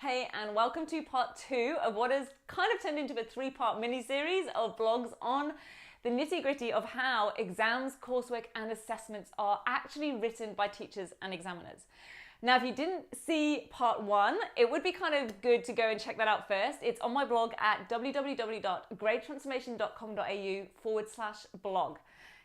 Hey, and welcome to part 2 of what has kind of turned into a 3-part mini-series of blogs on the nitty-gritty of how exams, coursework, and assessments are actually written by teachers and examiners. Now, if you didn't see part 1, it would be kind of good to go and check that out first. It's on my blog at www.gradetransformation.com.au/blog.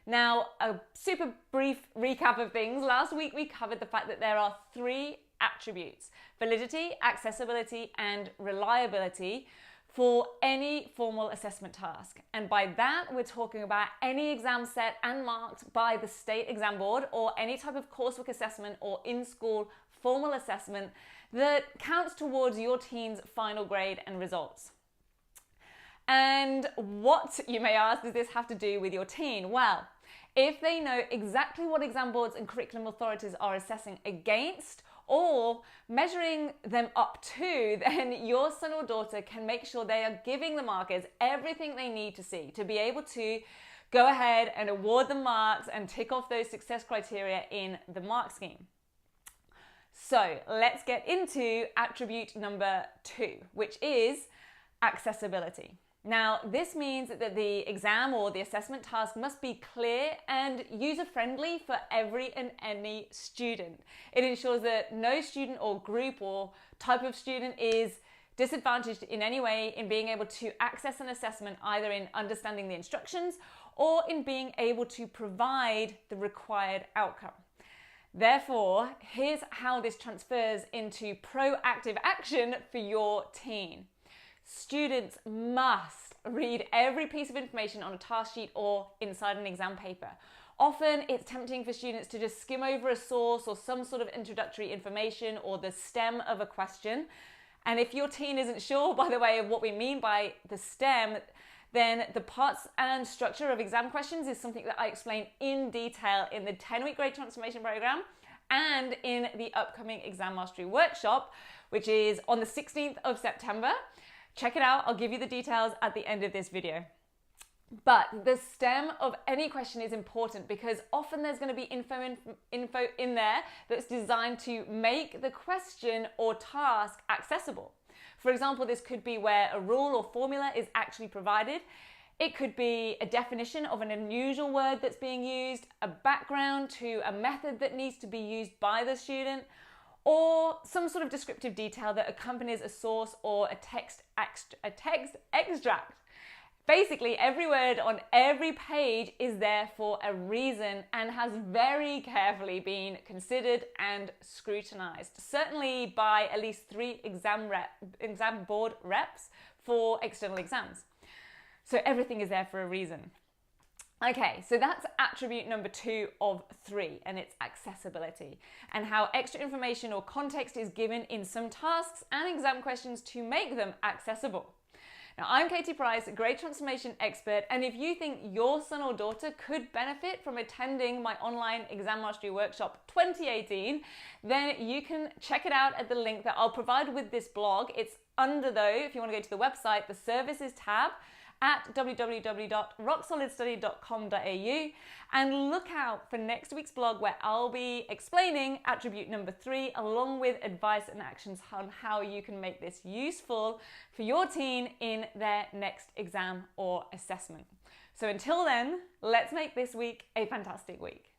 Now, a super brief recap of things. Last week, we covered the fact that there are 3 attributes: validity, accessibility, and reliability for any formal assessment task. And by that, we're talking about any exam set and marked by the State Exam Board or any type of coursework assessment or in-school formal assessment that counts towards your teen's final grade and results. And what, you may ask, does this have to do with your teen? Well, if they know exactly what exam boards and curriculum authorities are assessing against or measuring them up to, then your son or daughter can make sure they are giving the markers everything they need to see to be able to go ahead and award the marks and tick off those success criteria in the mark scheme. So let's get into attribute number 2, which is accessibility. Now, this means that the exam or the assessment task must be clear and user-friendly for every and any student. It ensures that no student or group or type of student is disadvantaged in any way in being able to access an assessment, either in understanding the instructions or in being able to provide the required outcome. Therefore, here's how this transfers into proactive action for your teen. Students must read every piece of information on a task sheet or inside an exam paper. Often it's tempting for students to just skim over a source or some sort of introductory information or the stem of a question. And if your teen isn't sure, by the way, of what we mean by the stem, then the parts and structure of exam questions is something that I explain in detail in the 10-week grade transformation program and in the upcoming exam mastery workshop, which is on the 16th of September. Check it out. I'll give you the details at the end of this video. But the stem of any question is important because often there's going to be info in there that's designed to make the question or task accessible. For example, this could be where a rule or formula is actually provided. It could be a definition of an unusual word that's being used, a background to a method that needs to be used by the student, or some sort of descriptive detail that accompanies a source or a text extract. Basically, every word on every page is there for a reason and has very carefully been considered and scrutinized, certainly by at least 3 exam board reps for external exams. So everything is there for a reason. Okay, so that's attribute number 2 of 3, and it's accessibility, and how extra information or context is given in some tasks and exam questions to make them accessible. Now, I'm Katie Price, grade transformation expert, and if you think your son or daughter could benefit from attending my online exam mastery workshop 2018, then you can check it out at the link that I'll provide with this blog. It's under, though, if you want to go to the website, the services tab at www.rocksolidstudy.com.au, and look out for next week's blog where I'll be explaining attribute number 3 along with advice and actions on how you can make this useful for your teen in their next exam or assessment. So until then, let's make this week a fantastic week.